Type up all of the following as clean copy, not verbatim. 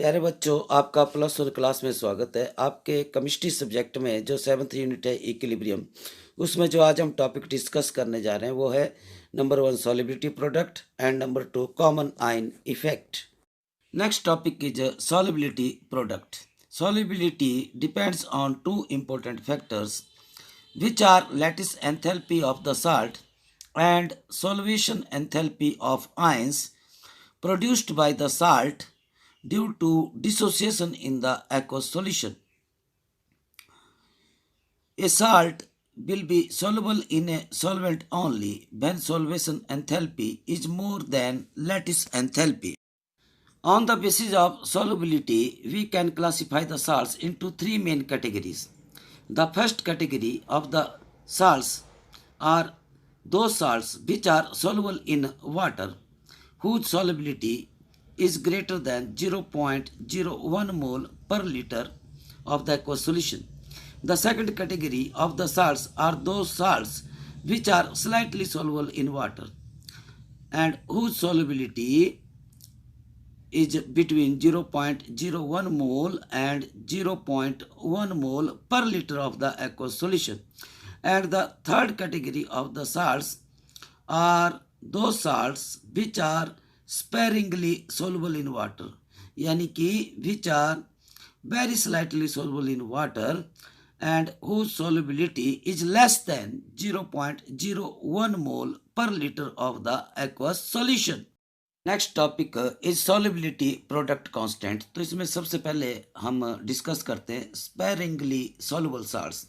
प्यारे बच्चों, आपका प्लस वन क्लास में स्वागत है। आपके केमिस्ट्री सब्जेक्ट में जो 7th यूनिट है इक्विलिब्रियम, उसमें जो आज हम टॉपिक डिस्कस करने जा रहे हैं वो है number 1 solubility product and number 2 common ion effect. Next topic is solubility product. Solubility depends on two important factors, which are lattice enthalpy of the salt and solution enthalpy of ions produced by the salt due to dissociation in the aqueous solution. A salt will be soluble in a solvent only when solution enthalpy is more than lattice enthalpy. On the basis of solubility, we can classify the salts into three main categories. The first category of the salts are those salts which are soluble in water, whose solubility is greater than 0.01 mole per liter of the aqueous solution. The second category of the salts are those salts which are slightly soluble in water and whose solubility is between 0.01 mole and 0.1 mole per liter of the aqueous solution. And the third category of the salts are those salts which are sparingly soluble in water, यानी कि which are very slightly soluble in water and whose solubility is less than 0.01 mole per liter of the aqueous solution. Next topic is solubility product constant. तो इसमें सबसे पहले हम discuss करते हैं sparingly soluble salts.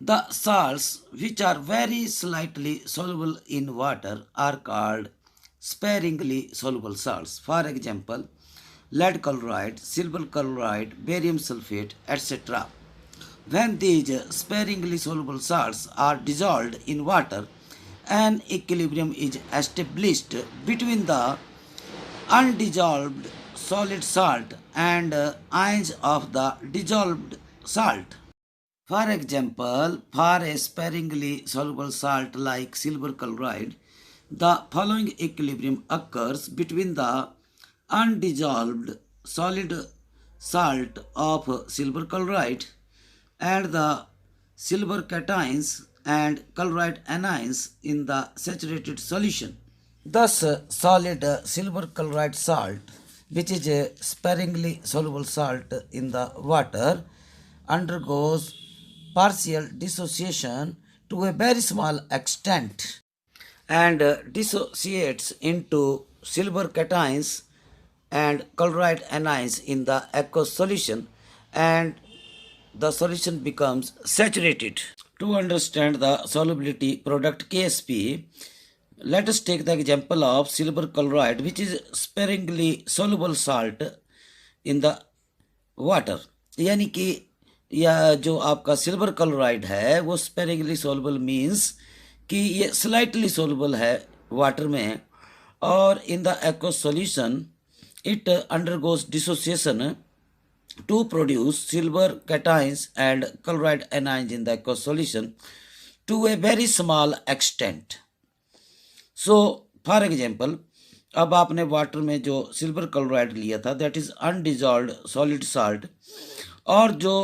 The salts which are very slightly soluble in water are called sparingly soluble salts. For example lead chloride, silver chloride, barium sulfate, etc. When these sparingly soluble salts are dissolved in water, an equilibrium is established between the undissolved solid salt and ions of the dissolved salt. For example, for a sparingly soluble salt like silver chloride, the following equilibrium occurs between the undissolved solid salt of silver chloride and the silver cations and chloride anions in the saturated solution. Thus, solid silver chloride salt, which is a sparingly soluble salt in the water, undergoes partial dissociation to a very small extent and dissociates into silver cations and chloride anions in the aqueous solution, and the solution becomes saturated. To understand the solubility product KSP, let us take the example of silver chloride, which is sparingly soluble salt in the water. यानी कि यह जो आपका silver chloride है वो sparingly soluble means कि ये slightly soluble है वाटर में, और in the aqueous solution it undergoes dissociation to produce silver cations and chloride anions in the aqueous solution to a very small extent. So, for example, अब आपने water में जो silver chloride लिया था that is अनडिजॉल्व्ड solid salt, और जो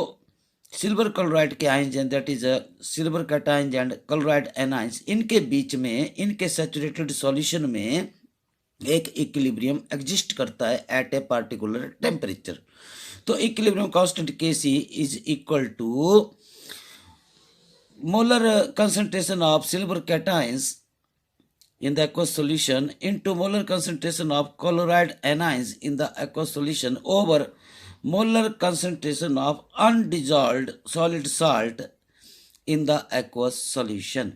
silver chloride के ions हैं that is silver cations and chloride anions, इनके बीच में इनके सैचुरेटेड सॉल्यूशन में एक इक्विलिब्रियम एग्जिस्ट करता है एट ए पार्टिकुलर टेम्परेचर। तो equilibrium constant Kc is equal to molar concentration of silver cations in the aqueous solution into molar concentration of chloride anions in the aqueous solution over molar concentration of undissolved solid salt in the aqueous solution.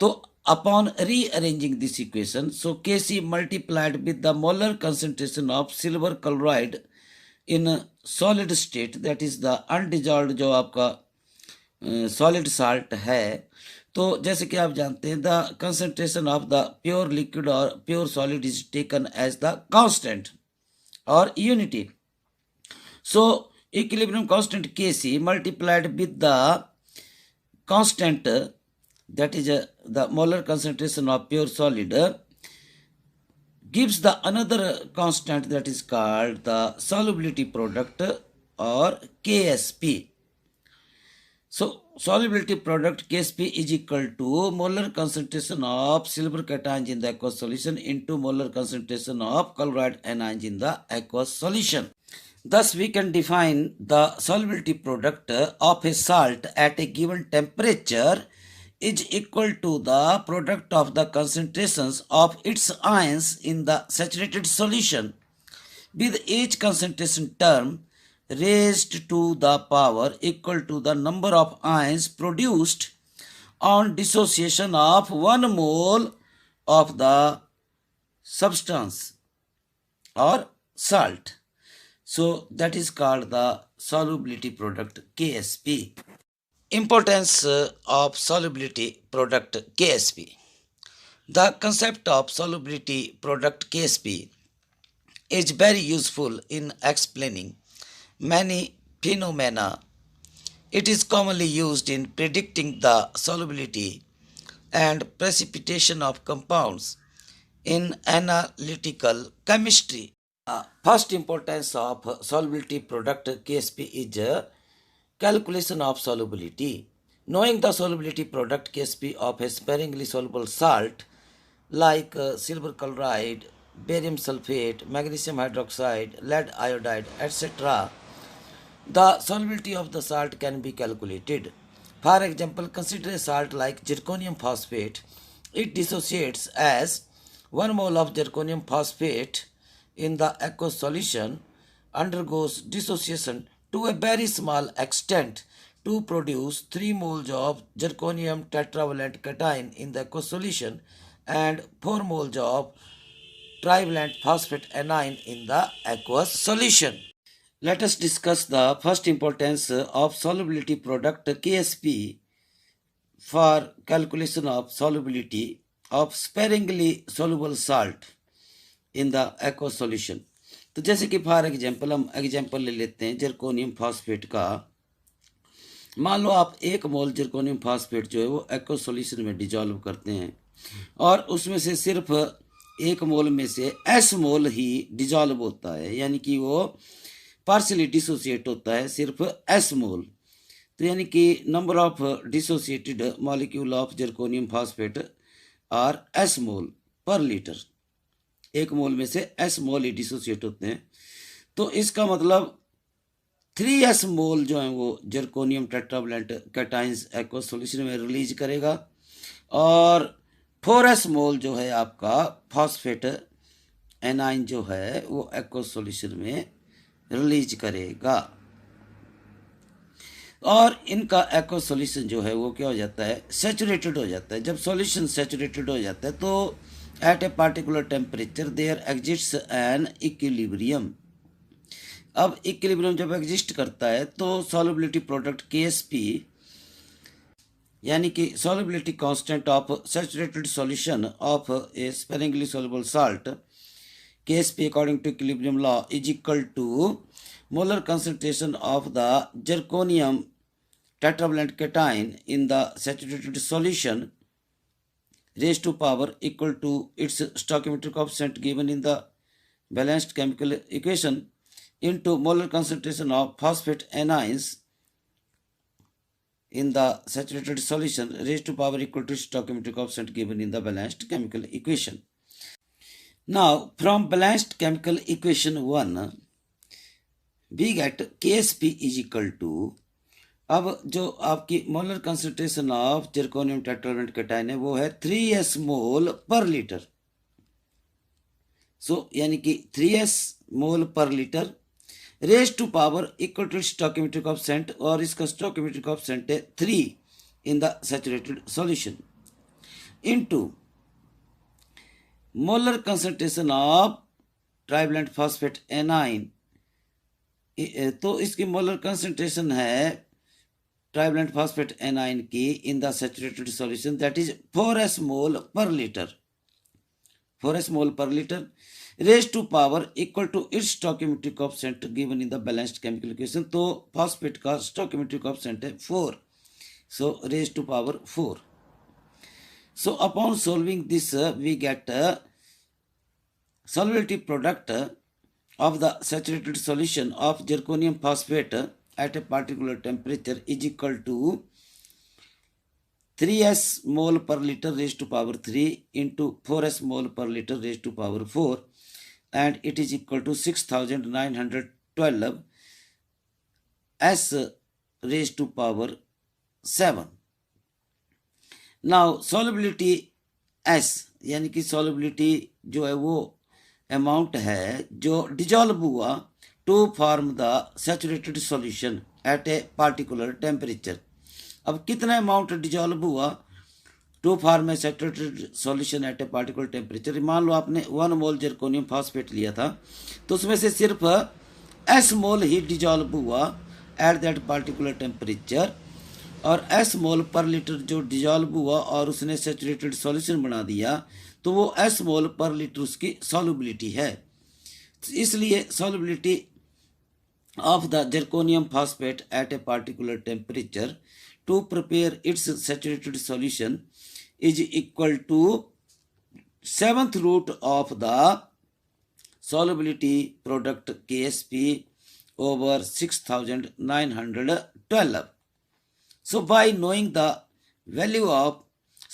So upon rearranging this equation, so Kc multiplied with the molar concentration of silver chloride in solid state, that is the undissolved जो आपका solid salt है, तो जैसे कि आप जानते हैं the concentration of the pure liquid or pure solid is taken as the constant or unity. So equilibrium constant Kc multiplied with the constant that is the molar concentration of pure solid gives the another constant that is called the solubility product or KSP. So solubility product KSP is equal to molar concentration of silver cations in the aqueous solution into molar concentration of chloride anions in the aqueous solution. Thus, we can define the solubility product of a salt at a given temperature is equal to the product of the concentrations of its ions in the saturated solution, with each concentration term raised to the power equal to the number of ions produced on dissociation of 1 mole of the substance or salt. So that is called the solubility product KSP. Importance of solubility product KSP. The concept of solubility product KSP is very useful in explaining many phenomena. It is commonly used in predicting the solubility and precipitation of compounds in analytical chemistry. First importance of solubility product KSP is calculation of solubility. Knowing the solubility product KSP of a sparingly soluble salt like silver chloride, barium sulfate, magnesium hydroxide, lead iodide, etc., the solubility of the salt can be calculated. For example, consider a salt like zirconium phosphate. It dissociates as 1 mole of zirconium phosphate in the aqueous solution undergoes dissociation to a very small extent to produce 3 moles of zirconium tetravalent cation in the aqueous solution and 4 moles of trivalent phosphate anion in the aqueous solution. Let us discuss the first importance of solubility product KSP for calculation of solubility of sparingly soluble salt in the aqueous solution. तो जैसे कि for example हम example ले लेते हैं zirconium phosphate का. मान लो आप 1 मोल जर्कोनियम फॉस्फेट जो है वो एक्वस सॉल्यूशन में डिजॉल्व करते हैं और उसमें से सिर्फ 1 मोल में से एस मोल ही डिजॉल्व होता है, यानी कि वो पार्शियली डिसोसिएट होता है सिर्फ एस मोल. तो यानी कि number of dissociated molecule of zirconium phosphate are S mole पर लीटर. 1 मोल में से एस मोल ही डिसोसिएट होते हैं. तो इसका मतलब 3s मोल जो है वो जर्कोनियम टेट्रावलेंट कैटाइंस एक्वस सॉल्यूशन में रिलीज करेगा और 4s मोल जो है आपका फॉस्फेट एनाइन जो है वो एक्वस सॉल्यूशन में रिलीज करेगा. और इनका एक्वस सॉल्यूशन जो है वो क्या हो जाता है, सैचुरेटेड हो जाता है. जब सॉल्यूशन सैचुरेटेड हो जाता है तो at a particular temperature there exists an equilibrium. अब इक्विलिब्रियम जब एग्जिस्ट करता है तो सॉल्युबिलिटी प्रोडक्ट केएसपी यानी कि solubility constant of saturated solution of a sparingly soluble salt KSP according to equilibrium law is equal to molar concentration of the zirconium tetravalent cation in the saturated solution raised to power equal to its stoichiometric coefficient given in the balanced chemical equation into molar concentration of phosphate anions in the saturated solution raised to power equal to its stoichiometric coefficient given in the balanced chemical equation. Now, from balanced chemical equation 1, we get KSP is equal to, अब जो आपकी molar concentration of zirconium tetravalent cation है वो है 3s mole पर litre. सो यानी कि 3s mole पर litre raise to power equal to stoichiometric coefficient और इसका स्टोइकियोमेट्रिक कोएफिशिएंट है 3 in the saturated solution into molar concentration of trivalent phosphate anion. तो इसकी मोलर कंसंट्रेशन है ट्राइवलेंट फॉस्फेट एनाइन की in the saturated solution that is 4s mole पर litre. 4s mole पर litre raise to power equal to its stoichiometric coefficient given in the balanced chemical equation. तो phosphate का stoichiometric coefficient है 4, so raise to power 4. So upon solving this we get solubility product of the saturated solution of zirconium phosphate at a particular temperature is equal to 3s mole per liter raised to power 3 into 4s mole per liter raised to power 4, and it is equal to 6912 s raised to power 7. Now solubility S यानी कि solubility जो है वो amount है जो dissolve हुआ to form the saturated solution at a particular temperature. अब कितना अमाउंट डिजॉल्व हुआ to form a saturated solution at a particular temperature. मान लो आपने 1 मोल जर्कोनियम फॉस्फेट लिया था तो उसमें से सिर्फ S मोल ही डिजॉल्व हुआ एट दैट पार्टिकुलर टेम्परेचर, और S मोल पर लीटर जो डिजॉल्व हुआ और उसने सैचुरेटेड सॉल्यूशन बना दिया तो वो S मोल पर लीटर उसकी सॉल्युबिलिटी है. इसलिए solubility of the zirconium phosphate at a particular temperature to prepare its saturated solution is equal to 7th root of the solubility product KSP over 6912. So by knowing the value of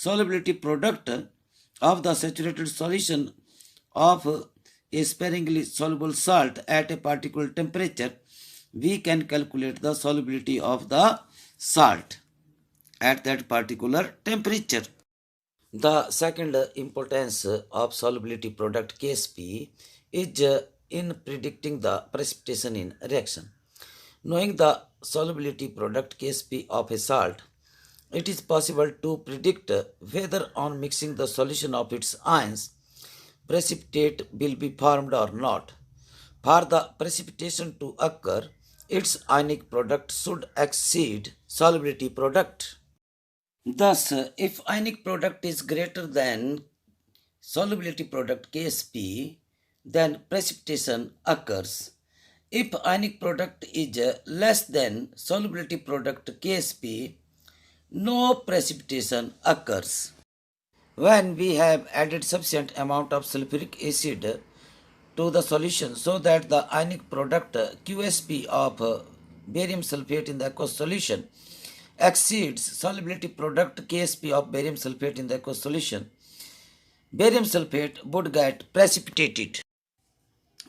solubility product of the saturated solution of a sparingly soluble salt at a particular temperature, we can calculate the solubility of the salt at that particular temperature. The second importance of solubility product KSP is in predicting the precipitation in reaction. Knowing the solubility product KSP of a salt, it is possible to predict whether on mixing the solution of its ions, precipitate will be formed or not. For the precipitation to occur, its ionic product should exceed solubility product. Thus, if ionic product is greater than solubility product KSP, then precipitation occurs. If ionic product is less than solubility product KSP, no precipitation occurs. When we have added sufficient amount of sulfuric acid to the solution so that the ionic product QSP of barium sulfate in the aqueous solution exceeds solubility product KSP of barium sulfate in the aqueous solution, barium sulfate would get precipitated.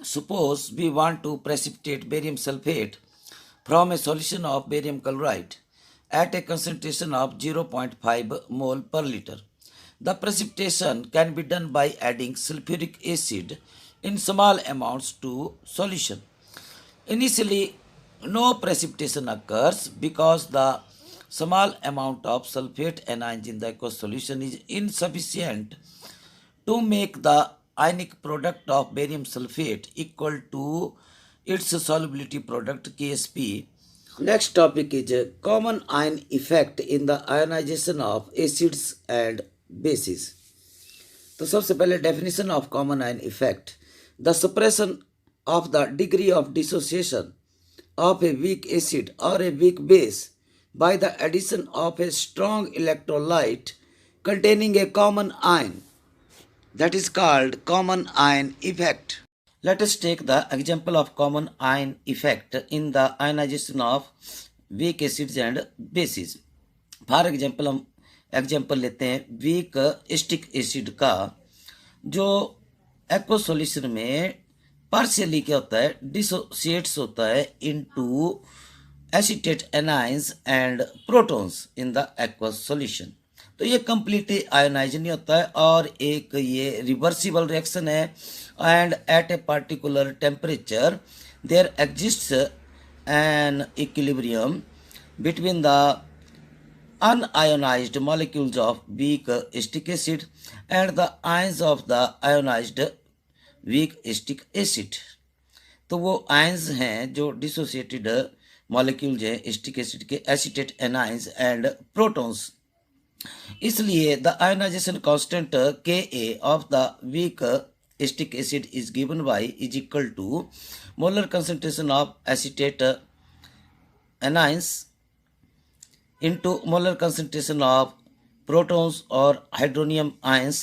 Suppose we want to precipitate barium sulfate from a solution of barium chloride at a concentration of 0.5 mole per liter. The precipitation can be done by adding sulfuric acid in small amounts to solution. Initially, no precipitation occurs because the small amount of sulfate anions in the aqueous solution is insufficient to make the ionic product of barium sulfate equal to its solubility product KSP. Next topic is a common ion effect in the ionization of acids and bases. तो सबसे पहले definition of common ion effect: the suppression of the degree of dissociation of a weak acid or a weak base by the addition of a strong electrolyte containing a common ion. That is called common ion effect. Let us take the example of common ion effect in the ionization of weak acids and bases. For example, हम example लेते हैं week acetic acid का, जो aqueous solution में partially क्या होता है, dissociates होता है into acetate anions and protons in the aqueous solution. तो ये कंप्लीटली आयोनाइज नहीं होता है और एक ये रिवर्सिबल रिएक्शन है. And at a particular temperature there exists an equilibrium between the unionized molecules of weak acetic acid and the ions of the ionized weak acetic acid. तो वो आयंस हैं जो डिसोसिएटेड मॉलिक्यूल्स हैं acetic acid के, acetate anions and protons. इसलिए the ionization constant Ka of the weak acetic acid is given by is equal to molar concentration of acetate anions into molar concentration of protons or hydronium ions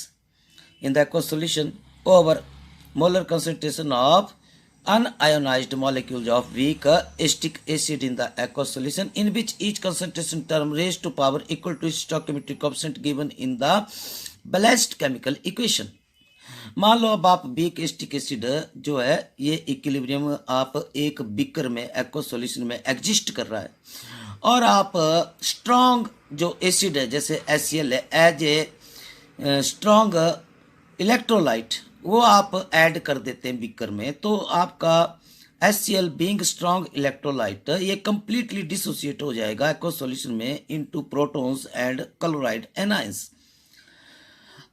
in the aqueous solution over molar concentration of unionized molecules of weak acetic acid in the aqueous solution, in which each concentration term raised to power equal to stoichiometric coefficient given in the balanced chemical equation. मान लो अब आप week acetic acid जो है ये equilibrium आप एक beaker में aqueous solution में एग्जिस्ट कर रहा है, और आप स्ट्रॉन्ग जो एसिड है जैसे HCl है एज ए स्ट्रॉन्ग इलेक्ट्रोलाइट वो आप ऐड कर देते हैं बीकर में, तो आपका HCl बीइंग स्ट्रॉन्ग इलेक्ट्रोलाइट ये कंप्लीटली डिसोसिएट हो जाएगा एक्वस सॉल्यूशन में into protons and chloride anions.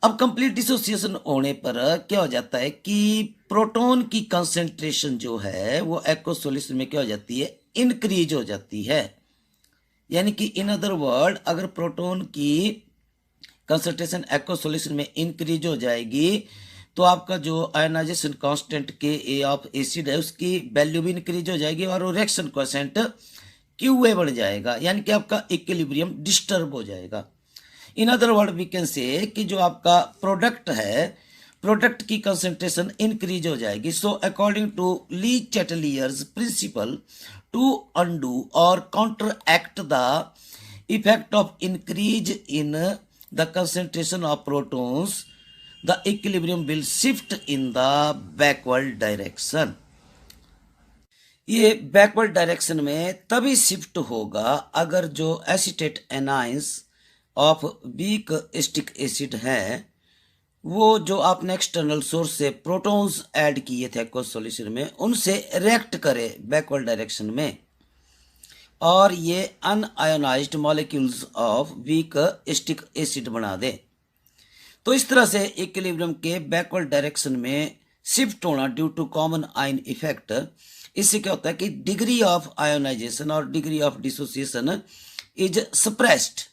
अब कंप्लीट डिसोसिएशन होने पर क्या हो जाता है कि प्रोटॉन की कंसेंट्रेशन जो है वो एक्वस सॉल्यूशन में क्या हो जाती है, इंक्रीज हो जाती है। यानी कि इन अदर वर्ड अगर प्रोटॉन की कंसंट्रेशन एक्वस सॉल्यूशन में इंक्रीज हो जाएगी तो आपका जो ionization constant Ka of acid है उसकी वैल्यू भी इंक्रीज हो जाएगी और रिएक्शन कोएफिशिएंट QA बढ़ जाएगा, यानी कि आपका इक्विलिब्रियम डिस्टर्ब हो जाएगा। In other word we can say कि जो आपका प्रोडक्ट है प्रोडक्ट की कंसंट्रेशन इंक्रीज हो जाएगी। So according to Le Chatelier's principle to undo or counteract the effect of increase in the concentration of protons the equilibrium will shift in the backward direction. ये backward direction में तभी shift होगा अगर जो acetate anions of weak acetic acid है वो जो आपने एक्सटर्नल सोर्स से प्रोटॉन्स ऐड किए थे एक्वस सॉल्यूशन में उनसे रिएक्ट करे बैकवर्ड डायरेक्शन में, और ये unionized molecules of weak acetic acid बना दे। तो इस तरह से इक्विलिब्रियम के बैकवर्ड डायरेक्शन में शिफ्ट होना due to common ion effect, इससे क्या होता है कि डिग्री ऑफ आयोनाइजेशन और degree of dissociation is suppressed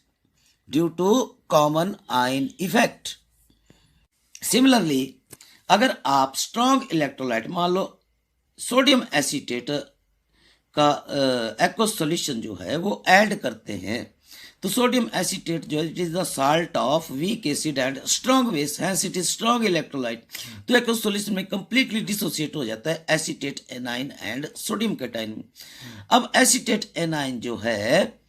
due to common ion effect. Similarly अगर आप स्ट्रॉन्ग इलेक्ट्रोलाइट मान लो सोडियम एसीटेट का एक्वस सॉल्यूशन जो है वो ऐड करते हैं, तो सोडियम एसीटेट जो है it is the salt of weak acid and strong base, hence it is strong electrolyte. तो एक्वस सॉल्यूशन में कंप्लीटली डिसोसिएट हो जाता है acetate anion and sodium cation. अब एसीटेट एनाइन जो है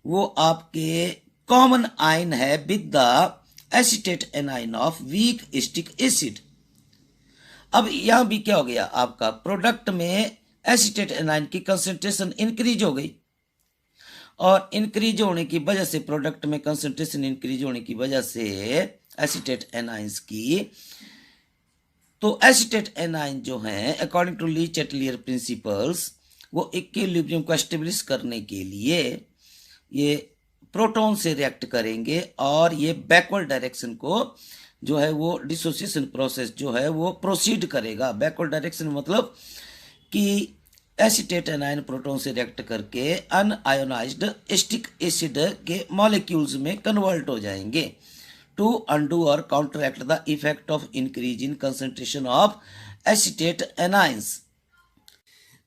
वो आपके कॉमन आयन है with the acetate anion of weak acetic acid. अब यहां भी क्या हो गया, आपका प्रोडक्ट में एसीटेट एनाइन की कंसंट्रेशन इंक्रीज हो गई, और इंक्रीज होने की वजह से प्रोडक्ट में कंसंट्रेशन इंक्रीज होने की वजह से एसीटेट एनाइंस की, तो एसीटेट एनाइन जो है according to Le Chatelier principles वो इक्विलिब्रियम को एस्टेब्लिश करने के लिए ये प्रोटॉन से रिएक्ट करेंगे और ये बैकवर्ड डायरेक्शन को जो है वो डिसोसिएशन प्रोसेस जो है वो प्रोसीड करेगा। बैकवर्ड डायरेक्शन मतलब कि एसीटेट एनाइन प्रोटॉन से रिएक्ट करके अनआयोनाइज्ड एसिटिक एसिड के मॉलिक्यूल्स में कन्वर्ट हो जाएंगे टू अंडू और counteract the effect of increase in concentration of acetate anions.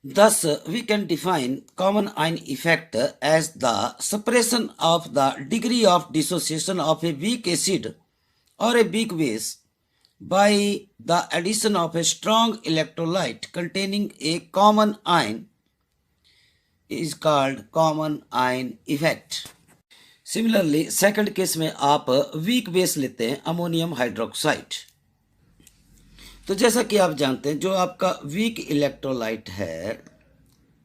Thus, we can define common ion effect as the suppression of the degree of dissociation of a weak acid or a weak base by the addition of a strong electrolyte containing a common ion is called common ion effect. Similarly, second case में आप weak base लेते हैं ammonium hydroxide. तो जैसा कि आप जानते हैं जो आपका वीक इलेक्ट्रोलाइट है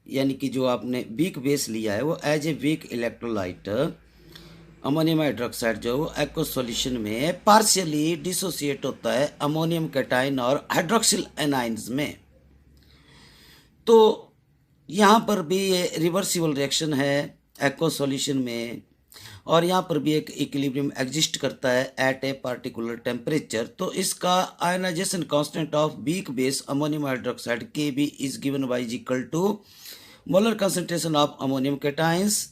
यानी कि जो आपने वीक बेस लिया है वो as a weak electrolyte ammonium hydroxide जो वो एक्वस सॉल्यूशन में पार्शियली डिसोसिएट होता है अमोनियम कैटाइन और हाइड्रोक्सिल एनाइंस में। तो यहाँ पर भी ये रिवर्सिबल रिएक्शन है एक्वस सॉल्यूशन में, और यहाँ पर भी एक इक्विलिब्रियम एग्जिस्ट करता है एट ए पार्टिकुलर टेम्परेचर। तो इसका ionization constant of weak base ammonium hydroxide Kb is given by is equal to molar concentration of ammonium cations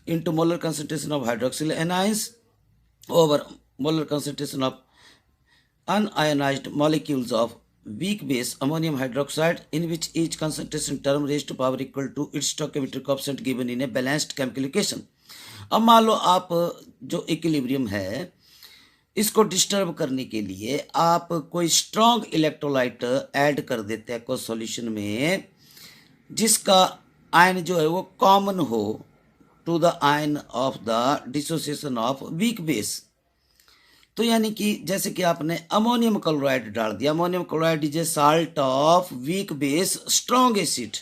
into molar concentration of hydroxyl anions over molar concentration of unionized molecules of weak base ammonium hydroxide in which each concentration term raised to power equal to its stoichiometric coefficient given in a balanced chemical equation। अब मान लो आप जो equilibrium है इसको disturb करने के लिए आप कोई स्ट्रॉन्ग इलेक्ट्रोलाइट ऐड कर देते हैं एक्वस सॉल्यूशन में, जिसका आयन जो है वो कॉमन हो to the ion of the dissociation of weak base. तो यानी कि जैसे कि आपने अमोनियम क्लोराइड डाल दिया, ammonium chloride is a salt of weak base strong acid,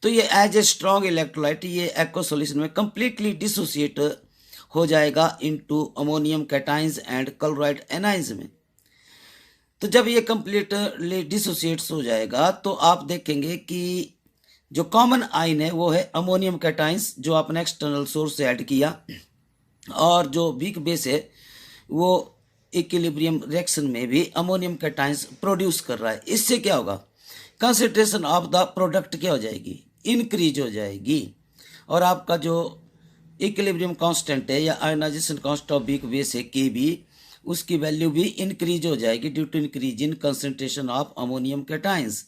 तो ये एज ए स्ट्रॉन्ग इलेक्ट्रोलाइट ये एक्वस सॉल्यूशन में कंप्लीटली डिसोसिएट हो जाएगा into ammonium cations and chloride anions में। तो जब ये कंप्लीटली डिसोसिएट्स हो जाएगा तो आप देखेंगे कि जो कॉमन आयन है वो है अमोनियम कैटाइंस, जो आपने एक्सटर्नल सोर्स से ऐड किया, और जो वीक बेस है वो इक्विलिब्रियम रिएक्शन में भी अमोनियम कैटाइंस प्रोड्यूस कर रहा है। इससे क्या होगा, कंसंट्रेशन ऑफ द प्रोडक्ट क्या हो जाएगी, इंक्रीज हो जाएगी, और आपका जो इक्विलिब्रियम कांस्टेंट है या ionization constant of weak base है के बी, उसकी वैल्यू भी इंक्रीज हो जाएगी due to increase in concentration of ammonium cations.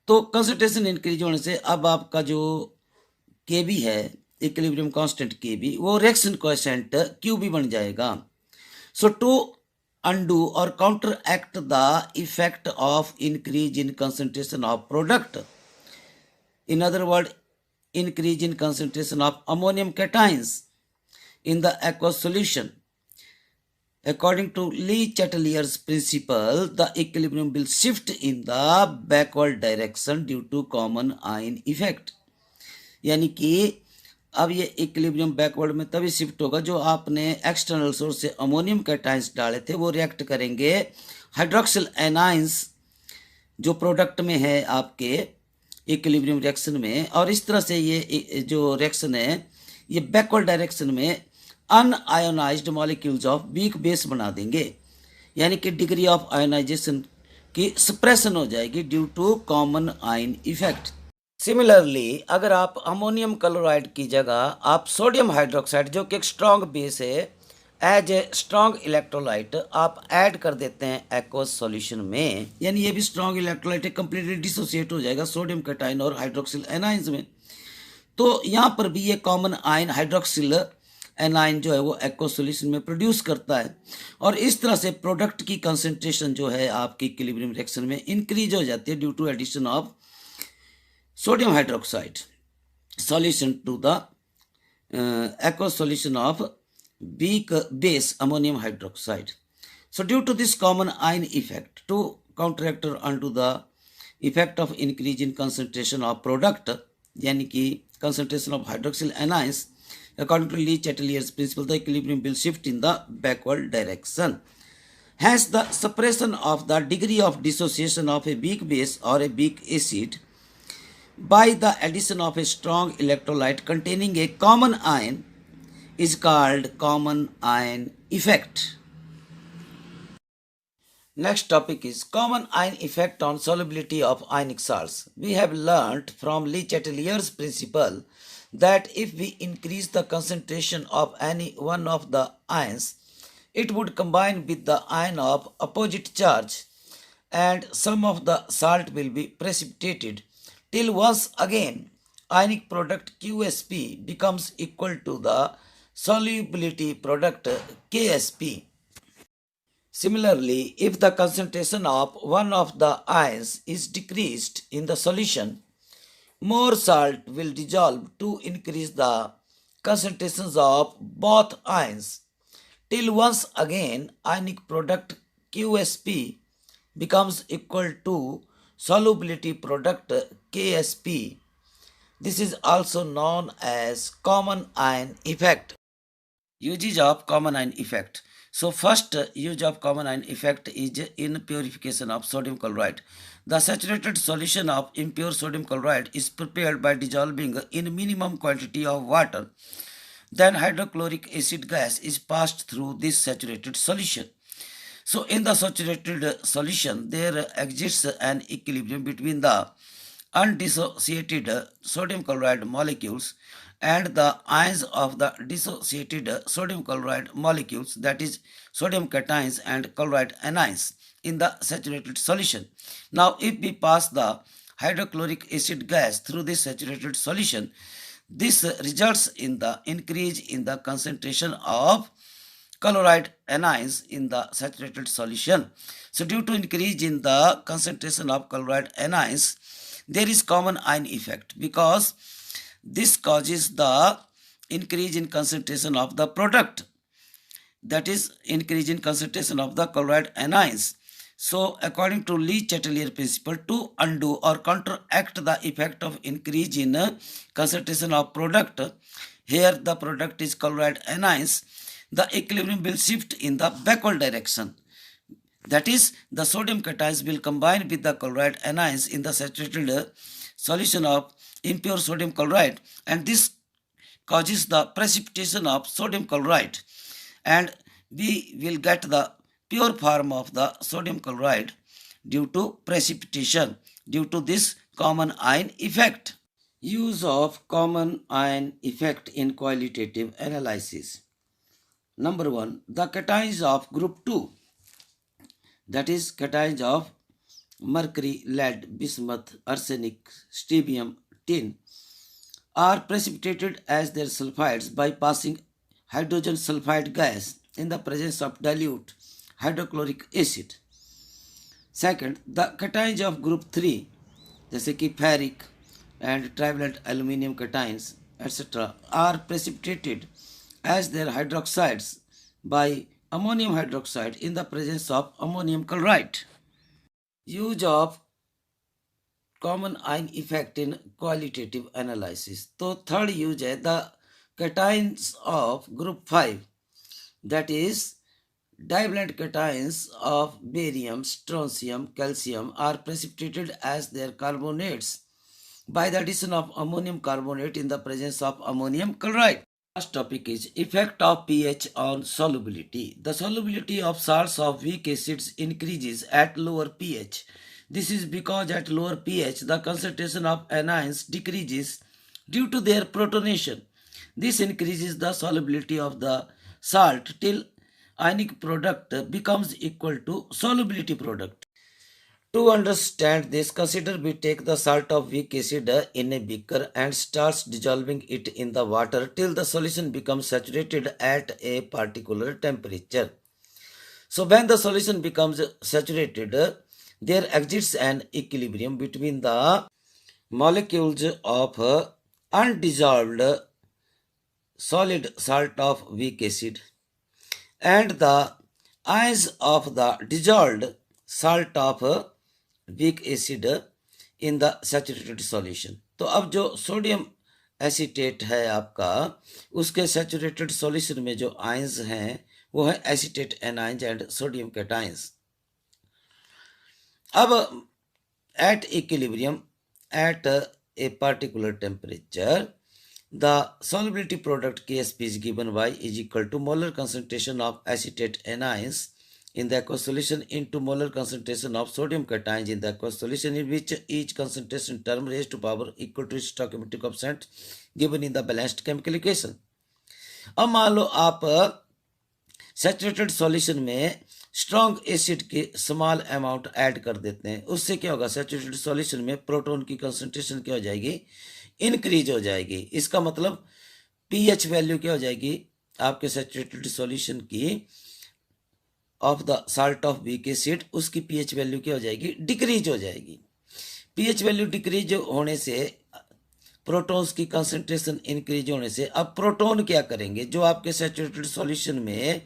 तो कंसंट्रेशन इंक्रीज होने से अब आपका जो के बी है, इक्विलिब्रियम कांस्टेंट के बी, वो रिएक्शन कोएफिशिएंट क्यू बी बन जाएगा। So to undo or counteract the effect of increase in concentration of product, in other words, increase in concentration of ammonium cations in the aqueous solution, according to Le-Chatelier's principle, the equilibrium will shift in the backward direction due to common ion effect. यानी कि अब ये equilibrium backward में तभी shift होगा जो आपने external source से अमोनियम कैटाइंस डाले थे वो रिएक्ट करेंगे हाइड्रोक्सिल एनाइंस जो प्रोडक्ट में है आपके इक्विलिब्रियम रिएक्शन में, और इस तरह से ये जो रिएक्शन है ये बैकवर्ड डायरेक्शन में unionized molecules of weak base बना देंगे, यानी कि डिग्री ऑफ आयोनाइजेशन की सप्रेशन हो जाएगी due to common ion effect. Similarly अगर आप अमोनियम क्लोराइड की जगह आप सोडियम हाइड्रोक्साइड जो कि एक स्ट्रॉन्ग बेस है, एज ए स्ट्रॉन्ग इलेक्ट्रोलाइट आप ऐड कर देते हैं एक्वस सॉल्यूशन में, यानी ये भी स्ट्रॉन्ग इलेक्ट्रोलाइट कंप्लीटली डिसोसिएट हो जाएगा सोडियम कैटाइन और हाइड्रोक्सिल एनाइंस में। तो यहाँ पर भी ये कॉमन आयन हाइड्रोक्सिल एनाइन जो है वो एक्वस सॉल्यूशन में प्रोड्यूस करता है, और इस तरह से प्रोडक्ट की कंसंट्रेशन जो है आपकी इक्विलिब्रियम रिएक्शन में इंक्रीज हो जाती है due to addition of sodium hydroxide solution to the aqueous solution of weak base ammonium hydroxide. So due to this common ion effect, to counteract or undo the effect of increase in concentration of product, यानी कि concentration of hydroxyl anions, according to Le-Chatelier's principle, the equilibrium will shift in the backward direction. Hence, the suppression of the degree of dissociation of a weak base or a weak acid by the addition of a strong electrolyte containing a common ion is called common ion effect. Next topic is common ion effect on solubility of ionic salts. We have learnt from Le-Chatelier's principle that if we increase the concentration of any one of the ions, it would combine with the ion of opposite charge and some of the salt will be precipitated till once again ionic product QSP becomes equal to the solubility product KSP. Similarly, if the concentration of one of the ions is decreased in the solution, more salt will dissolve to increase the concentrations of both ions till once again ionic product QSP becomes equal to solubility product KSP. This is also known as common ion effect. Uses of common ion effect. So first use of common ion effect is in purification of sodium chloride. The saturated solution of impure sodium chloride is prepared by dissolving in minimum quantity of water. Then hydrochloric acid gas is passed through this saturated solution. So in the saturated solution, there exists an equilibrium between the undissociated sodium chloride molecules and the ions of the dissociated sodium chloride molecules, that is sodium cations and chloride anions in the saturated solution. Now if we pass the hydrochloric acid gas through this saturated solution, this results in the increase in the concentration of chloride anions in the saturated solution. So due to increase in the concentration of chloride anions, there is common ion effect, because this causes the increase in concentration of the product, that is increase in concentration of the chloride anions. So according to Le-Chatelier principle, to undo or counteract the effect of increase in concentration of product, here the product is chloride anions, the equilibrium will shift in the backward direction. That is, the sodium cations will combine with the chloride anions in the saturated solution of impure sodium chloride, and this causes the precipitation of sodium chloride, and we will get the pure form of the sodium chloride due to precipitation, due to this common ion effect. Use of common ion effect in qualitative analysis. Number 1, the cations of group 2, that is cations of mercury, lead, bismuth, arsenic, strontium, tin, are precipitated as their sulfides by passing hydrogen sulfide gas in the presence of dilute hydrochloric acid. Second, the cations of group 3, जैसे कि ferric and trivalent aluminum cations etc., are precipitated as their hydroxides by ammonium hydroxide in the presence of ammonium chloride. Use of common ion effect in qualitative analysis. तो third use है the cations of group 5, that is divalent cations of barium, strontium, calcium, are precipitated as their carbonates by the addition of ammonium carbonate in the presence of ammonium chloride. Last topic is effect of pH on solubility. The solubility of salts of weak acids increases at lower pH. This is because at lower pH the concentration of anions decreases due to their protonation. This increases the solubility of the salt till ionic product becomes equal to solubility product. To understand this, consider we take the salt of weak acid in a beaker and starts dissolving it in the water till the solution becomes saturated at a particular temperature. So when the solution becomes saturated, there exists an equilibrium between the molecules of undissolved solid salt of weak acid and the ions of the dissolved salt of weak acid in the saturated solution. तो अब जो sodium acetate है आपका, उसके saturated solution में जो ions हैं वो है acetate anions and sodium cations. अब at equilibrium at a particular temperature, the solubility product Ksp is given by is equal to molar concentration of acetate anions in the aqueous solution into molar concentration of sodium cations in the aqueous solution, in which each concentration term raised to power equal to its stoichiometric coefficient given in the balanced chemical equation. अब मान लो आप saturated solution में strong acid के small amount add कर देते हैं, उससे क्या होगा, सैचुरेटेड सॉल्यूशन में प्रोटॉन की कंसंट्रेशन क्या हो जाएगी, इंक्रीज हो जाएगी. इसका मतलब पीएच वैल्यू क्या हो जाएगी आपके सैचुरेटेड सॉल्यूशन की of the salt of weak acid, उसकी पीएच वैल्यू क्या हो जाएगी, डिक्रीज हो जाएगी. पीएच वैल्यू डिक्रीज होने से प्रोटॉन्स की कंसंट्रेशन इंक्रीज होने से अब प्रोटॉन क्या करेंगे, जो आपके सैचुरेटेड सॉल्यूशन में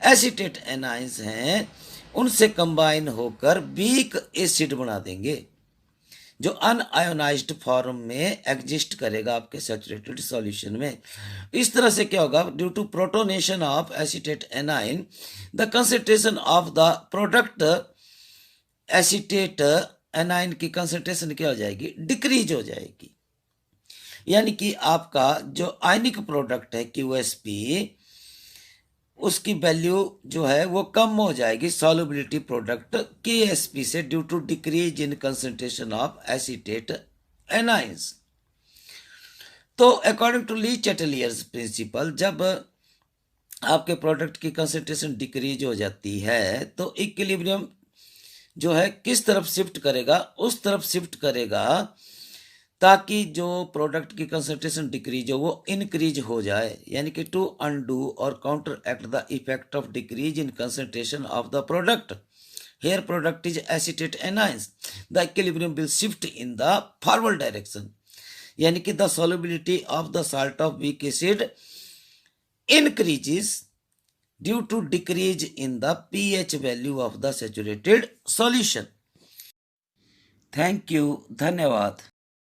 एसीटेट एनाइंस हैं उनसे कंबाइन होकर वीक एसिड बना देंगे जो अनआयोनाइज्ड फॉर्म में एग्जिस्ट करेगा आपके सैचुरेटेड सॉल्यूशन में. इस तरह से क्या होगा, due to protonation of acetate anion the concentration of the product acetate anion की कंसंट्रेशन क्या हो जाएगी, डिक्रीज हो जाएगी. यानी कि आपका जो आयनिक प्रोडक्ट है क्यूएसपी, उसकी वैल्यू जो है वो कम हो जाएगी सॉल्युबिलिटी प्रोडक्ट केएसपी से due to decrease in concentration of acetate anions. तो अकॉर्डिंग टू ली-चैटेलियर्स प्रिंसिपल, जब आपके प्रोडक्ट की कंसंट्रेशन डिक्रीज हो जाती है तो इक्विलिब्रियम जो है किस तरफ शिफ्ट करेगा, उस तरफ शिफ्ट करेगा ताकि जो प्रोडक्ट की कंसंट्रेशन डिक्रीज हो वो इंक्रीज हो जाए, यानी कि टू अनडू और counteract the effect of decrease in concentration of the product. Here product is acetate anions. The equilibrium will shift in the forward direction. यानी कि the solubility of the salt of weak acid increases due to decrease in the pH value of the saturated solution. Thank you. धन्यवाद.